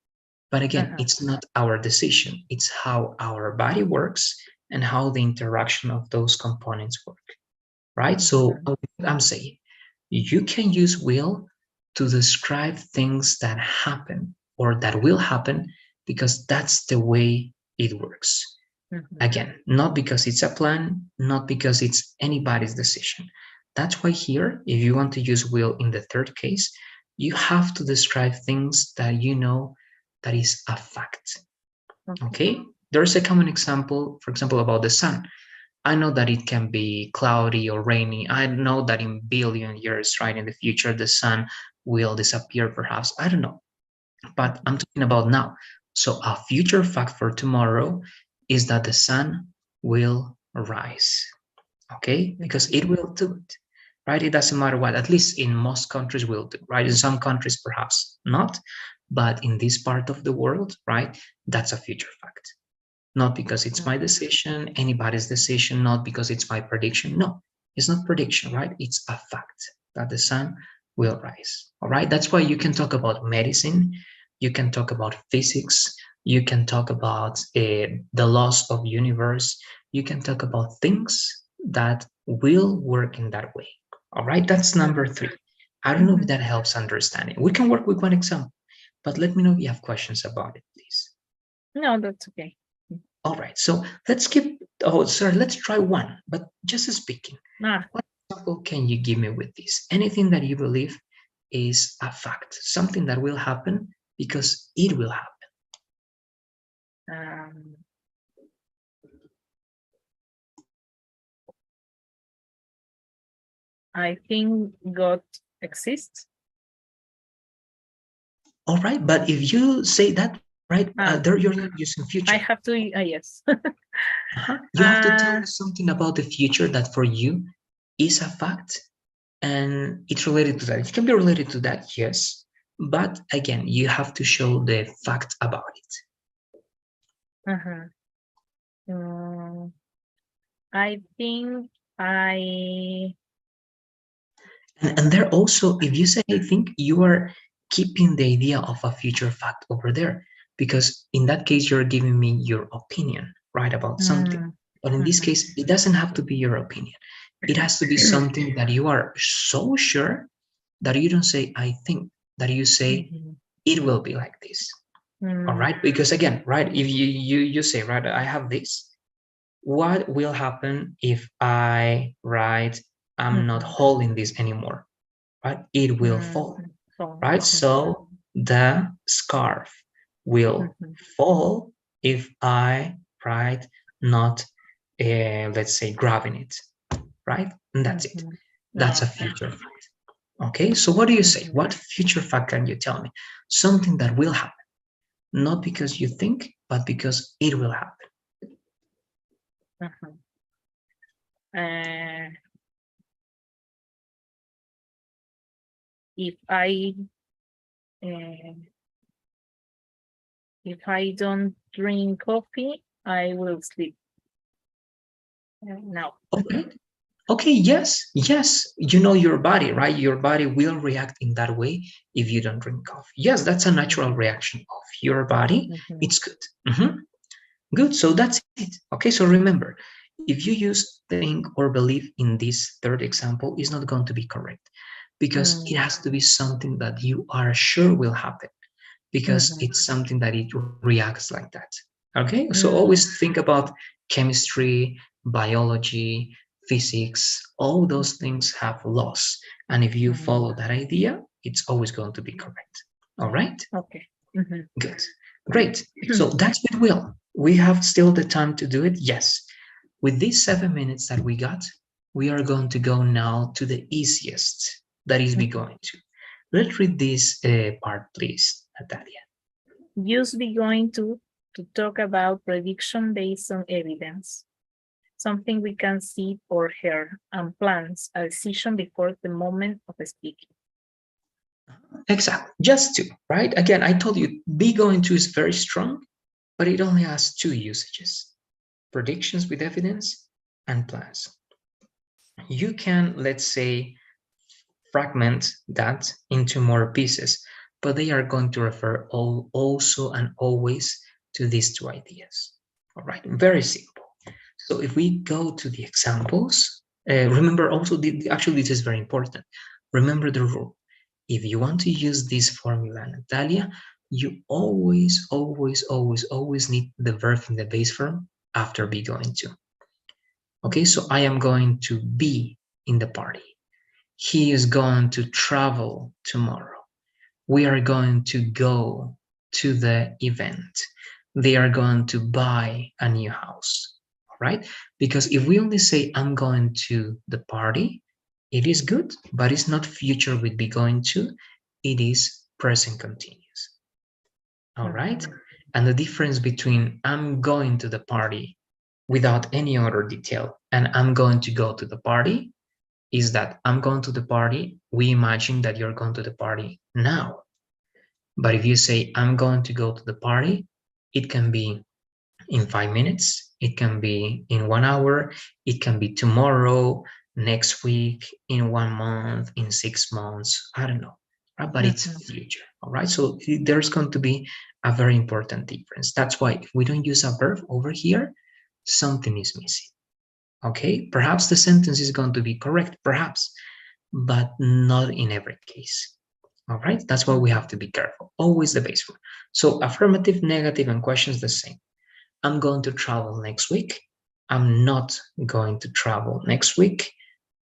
But again, it's not our decision. It's how our body works and how the interaction of those components work, right? So I'm saying you can use will to describe things that happen or that will happen because that's the way it works. Again, not because it's a plan, not because it's anybody's decision. That's why here, if you want to use will in the third case, you have to describe things that you know that is a fact. Okay? There's a common example, for example, about the sun. I know that it can be cloudy or rainy. I know that in billion years, right, in the future, the sun will disappear perhaps. I don't know. But I'm talking about now. So a future fact for tomorrow is that the sun will rise. Okay? Because it will do it. Right? It doesn't matter what, at least in most countries will do, right? In some countries, perhaps not. But in this part of the world, right, that's a future fact. Not because it's my decision, anybody's decision, not because it's my prediction. No, it's not prediction, right? It's a fact that the sun will rise. All right. That's why you can talk about medicine, you can talk about physics, you can talk about the laws of universe, you can talk about things that will work in that way. All right. That's number 3. I don't know if that helps understanding. We can work with one example, but let me know if you have questions about it, please. No, that's okay. All right, so let's keep, oh, sorry, let's try one, but just speaking. What example can you give me with this? Anything that you believe is a fact, something that will happen because it will happen. I think God exists. All right, but if you say that, right, there you're not using future. I have to, yes. You have to tell me something about the future that for you is a fact and it's related to that. It can be related to that, yes, but again, you have to show the fact about it. I think and there also, if you say I think, you are keeping the idea of a future fact over there, because in that case you're giving me your opinion, right, about something. But in this case, it doesn't have to be your opinion. It has to be something that you are so sure that you don't say I think, that you say it will be like this. All right, because again, right, if you say, right, I have this, what will happen if I write I'm not holding this anymore, right? It will fall, right? So the scarf will fall if I write not, let's say, grabbing it, right? And that's it. That's a future fact. Okay, so what do you say? What future fact can you tell me? Something that will happen, not because you think, but because it will happen. If I don't drink coffee, I will sleep. No. Okay, yes, you know your body, right? Your body will react in that way if you don't drink coffee. Yes, that's a natural reaction of your body. It's good. Good, so that's it. Okay, so remember, if you use think or believe in this third example, it's not going to be correct, because it has to be something that you are sure will happen, because it's something that it reacts like that. Okay, so always think about chemistry, biology, physics. All those things have laws, and if you follow that idea, it's always going to be correct. All right? Okay. Good. Great. So that's with will. We have still the time to do it. Yes. With these 7 minutes that we got, we are going to go now to the easiest, that is be going to. Let's read this part, please, Natalia. Use be going to talk about prediction based on evidence, something we can see or hear, and plans a decision before the moment of speaking. Exactly. Just two, right? Again, I told you be going to is very strong, but it only has two usages: predictions with evidence and plans. You can, let's say, fragment that into more pieces, but they are going to refer also and always to these two ideas. All right, very simple. So if we go to the examples, remember also, actually this is very important. Remember the rule. If you want to use this formula, Natalia, you always need the verb in the base form after be going to. Okay, so I am going to be in the party. He is going to travel tomorrow. We are going to go to the event. They are going to buy a new house. All right? Because if we only say I'm going to the party, it is good, but it's not future with be going to. It is present continuous. All right? And the difference between I'm going to the party without any other detail and I'm going to go to the party is that I'm going to the party, we imagine that you're going to the party now. But if you say I'm going to go to the party, it can be in 5 minutes, it can be in 1 hour, it can be tomorrow, next week, in 1 month, in 6 months, I don't know, right? But it's future, all right? So there's going to be a very important difference. That's why if we don't use a verb over here, something is missing. Okay, perhaps the sentence is going to be correct, perhaps, but not in every case. All right, that's why we have to be careful. Always the base form. So affirmative, negative, and questions the same. I'm going to travel next week. I'm not going to travel next week.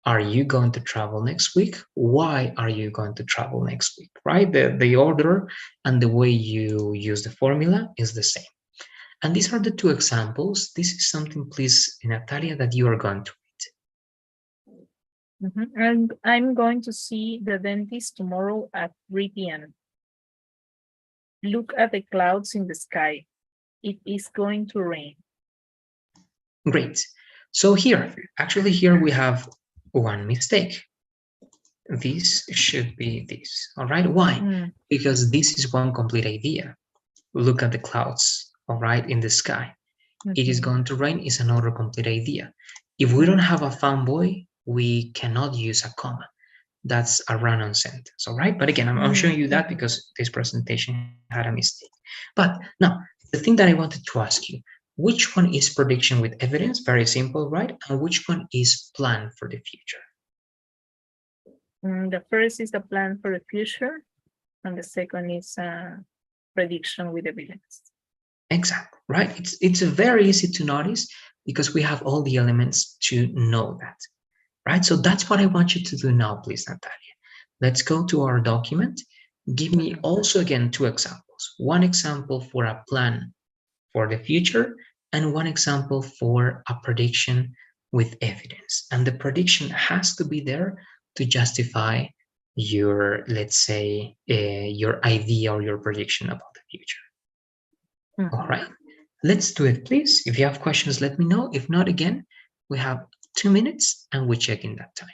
Are you going to travel next week? Why are you going to travel next week? Right? The order and the way you use the formula is the same. And these are the two examples. This is something, please, Natalia, that you are going to And I'm going to see the dentist tomorrow at 3 p.m. Look at the clouds in the sky. It is going to rain. Great. So here, actually here we have one mistake. This should be this, all right? Why? Because this is one complete idea. Look at the clouds, all right, in the sky. It is going to rain is another complete idea. If we don't have a fanboy, we cannot use a comma. That's a run-on sentence, all right? But again, I'm showing you that because this presentation had a mistake. But now, the thing that I wanted to ask you, which one is prediction with evidence? Very simple, right? And which one is plan for the future? The first is the plan for the future, and the second is prediction with evidence. Exactly, right? It's very easy to notice because we have all the elements to know that, right? So that's what I want you to do now, please, Natalia. Let's go to our document. Give me also again two examples. One example for a plan for the future and one example for a prediction with evidence. And the prediction has to be there to justify your, let's say, your idea or your prediction about the future. All right, let's do it, please. If you have questions, let me know. If not, again, we have 2 minutes and we check in that time.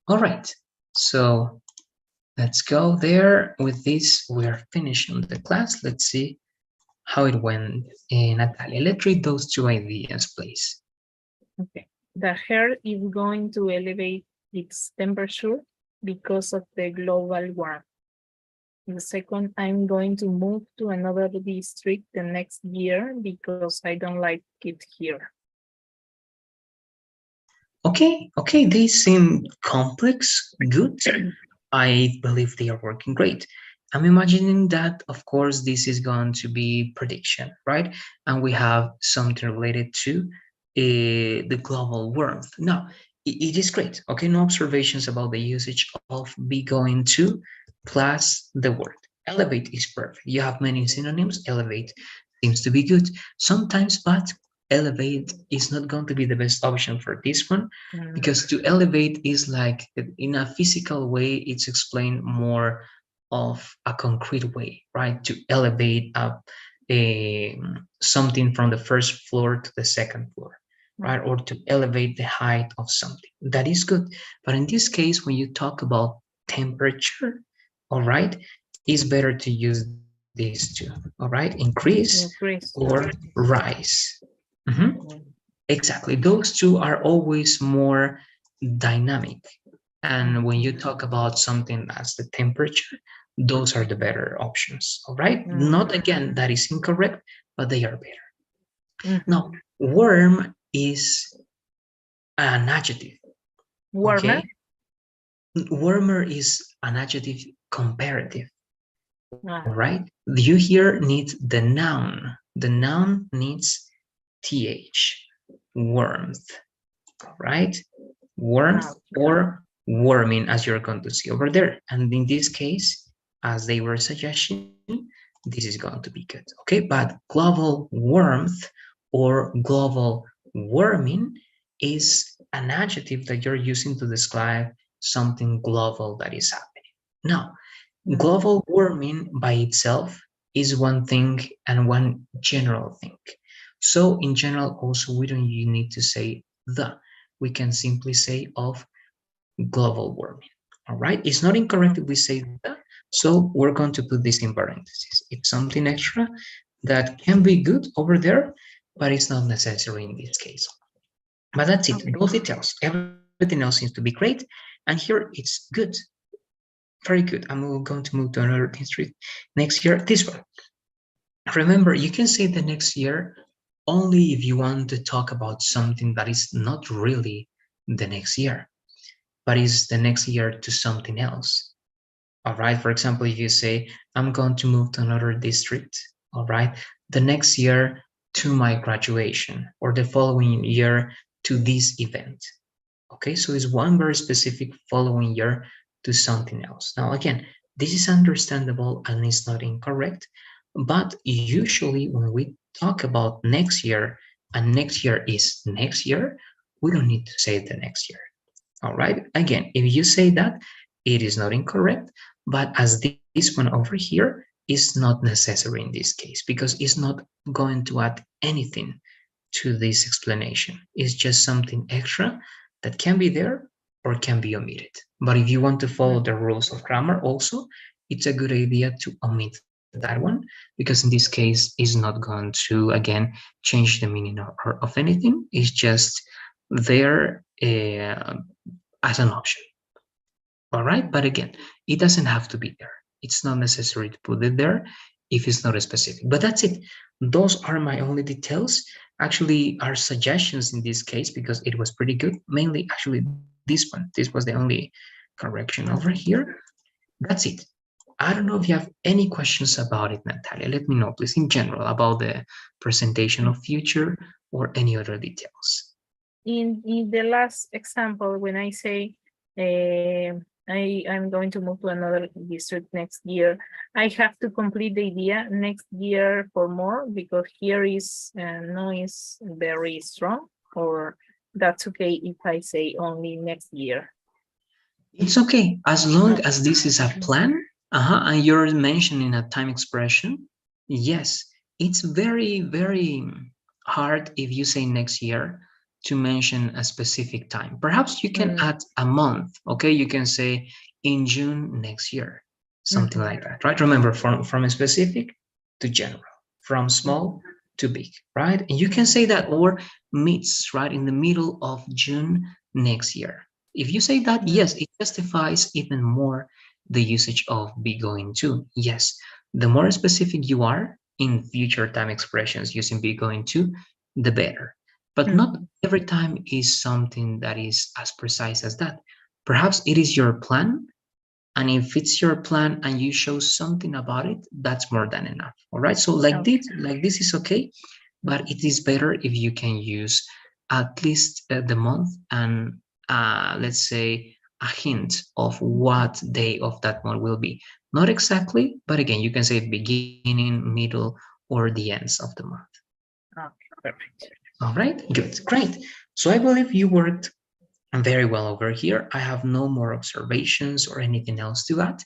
All right, so let's go there. With this, we are finishing the class. Let's see how it went. Natalia, let's read those two ideas, please. Okay. The Earth is going to elevate its temperature because of the global warming. The second, I'm going to move to another district the next year because I don't like it here. Okay, they seem complex, good. I believe they are working great. I'm imagining that, of course, this is going to be prediction, right? And we have something related to the global warmth. Now, it is great. Okay, no observations about the usage of be going to plus the word. Elevate is perfect. You have many synonyms. Elevate seems to be good sometimes, but elevate is not going to be the best option for this one because to elevate is like in a physical way, it's explained more of a concrete way, right? To elevate up something from the first floor to the second floor, right? Or to elevate the height of something. That is good. But in this case, when you talk about temperature, all right, it's better to use these two, all right? Increase or rise. Exactly. Those two are always more dynamic. And when you talk about something as the temperature, those are the better options. All right. Not again, that is incorrect, but they are better. Now, warm is an adjective. Warmer. Okay. Warmer is an adjective comparative. Ah, All right. You here need the noun. The noun needs th. Warmth. All right. Warmth okay. or warming, as you're going to see over there. And in this case, as they were suggesting, this is going to be good. Okay. But global warmth or global warming is an adjective that you're using to describe something global that is happening. Now, global warming by itself is one thing and one general thing. So in general, also, we don't need to say the. We can simply say of global warming. All right. It's not incorrect if we say the. So we're going to put this in parentheses. It's something extra that can be good over there, but it's not necessary in this case. But that's it. Okay. Those details. Everything else seems to be great. And here it's good. Very good. I'm going to move to another district next year. This one. Remember, you can say the next year only if you want to talk about something that is not really the next year, but is the next year to something else. All right. For example, if you say, I'm going to move to another district, all right, the next year to my graduation or the following year to this event. Okay, so it's one very specific following year to something else. Now, again, this is understandable and it's not incorrect, but usually when we talk about next year and next year is next year, we don't need to say the next year. All right, again, if you say that, it is not incorrect, but as this one over here is not necessary in this case because it's not going to add anything to this explanation. It's just something extra that can be there or can be omitted. But if you want to follow the rules of grammar also, it's a good idea to omit that one because in this case it's not going to, again, change the meaning of anything. It's just there as an option. All right. But again, it doesn't have to be there. It's not necessary to put it there if it's not specific. But that's it. Those are my only details. Actually, our suggestions in this case, because it was pretty good, mainly actually this one. This was the only correction over here. That's it. I don't know if you have any questions about it, Natalia. Let me know, please, in general, about the presentation of future or any other details. In the last example, when I say I'm going to move to another district next year, I have to complete the idea next year for more because here is noise very strong, or that's okay if I say only next year. It's okay as long as this is a plan, and you're mentioning a time expression. Yes, it's very, very hard if you say next year to mention a specific time. Perhaps you can add a month, okay? You can say in June next year, something like that, right? Remember, from specific to general, from small to big, right? And you can say that or meets, right, in the middle of June next year. If you say that, yes, it justifies even more the usage of be going to. Yes, the more specific you are in future time expressions using be going to, the better. But not every time is something that is as precise as that. Perhaps it is your plan, and if it's your plan and you show something about it, that's more than enough. All right. So like this is okay, but it is better if you can use at least the month and let's say a hint of what day of that month will be. Not exactly, but again, you can say beginning, middle, or the ends of the month. Okay, perfect. All right, good, great. So I believe you worked very well over here. I have no more observations or anything else to add.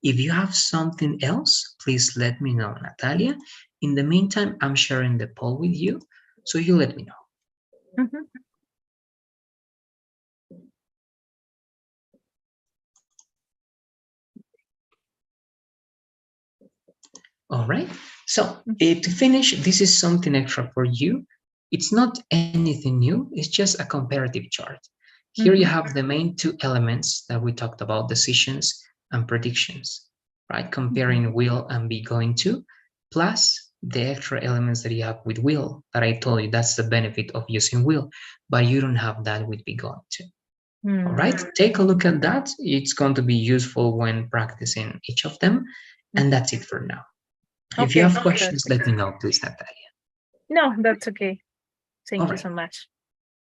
If you have something else, please let me know, Natalia. In the meantime, I'm sharing the poll with you, so you let me know. All right. So to finish, this is something extra for you. It's not anything new, it's just a comparative chart. Here you Mhm. have the main two elements that we talked about, decisions and predictions, right? Comparing Mhm. will and be going to, plus the extra elements that you have with will that I told you that's the benefit of using will, but you don't have that with be going to. All right, Mm. take a look at that. It's going to be useful when practicing each of them. And Mhm. that's it for now. If you Okay, have questions, perfect. let me know, please, Natalia. No, that's okay. All Thank you right. so much.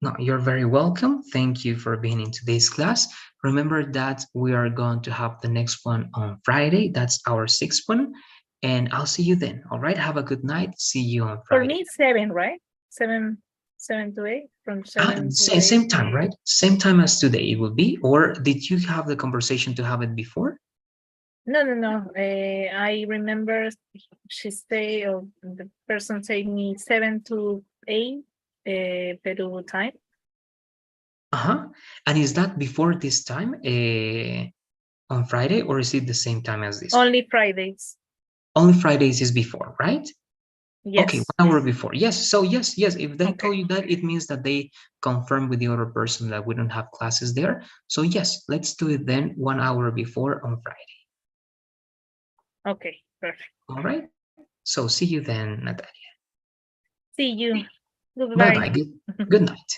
No, you're very welcome. Thank you for being in today's class. Remember that we are going to have the next one on Friday. That's our sixth one. And I'll see you then. All right. Have a good night. See you on For Friday. me, 7, right? 7 to 8, from Ah, 7 to same, 8. same time, right? Same time as today it will be. Or did you have the conversation to have it before? No, no, no. I remember she say, or the person said me 7 to 8 Peru time. Uh-huh. And is that before this time on Friday, or is it the same time as this one? Only Fridays. Only Fridays is before, right? Okay, Yes. 1 hour before. Yes, so yes, yes, if they Okay. told you that, it means that they confirm with the other person that we don't have classes there. So yes, let's do it then 1 hour before on Friday. Okay. Perfect. All right? So see you then, Natalia. See you. Bye-bye. Goodbye. Good night.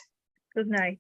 Good night.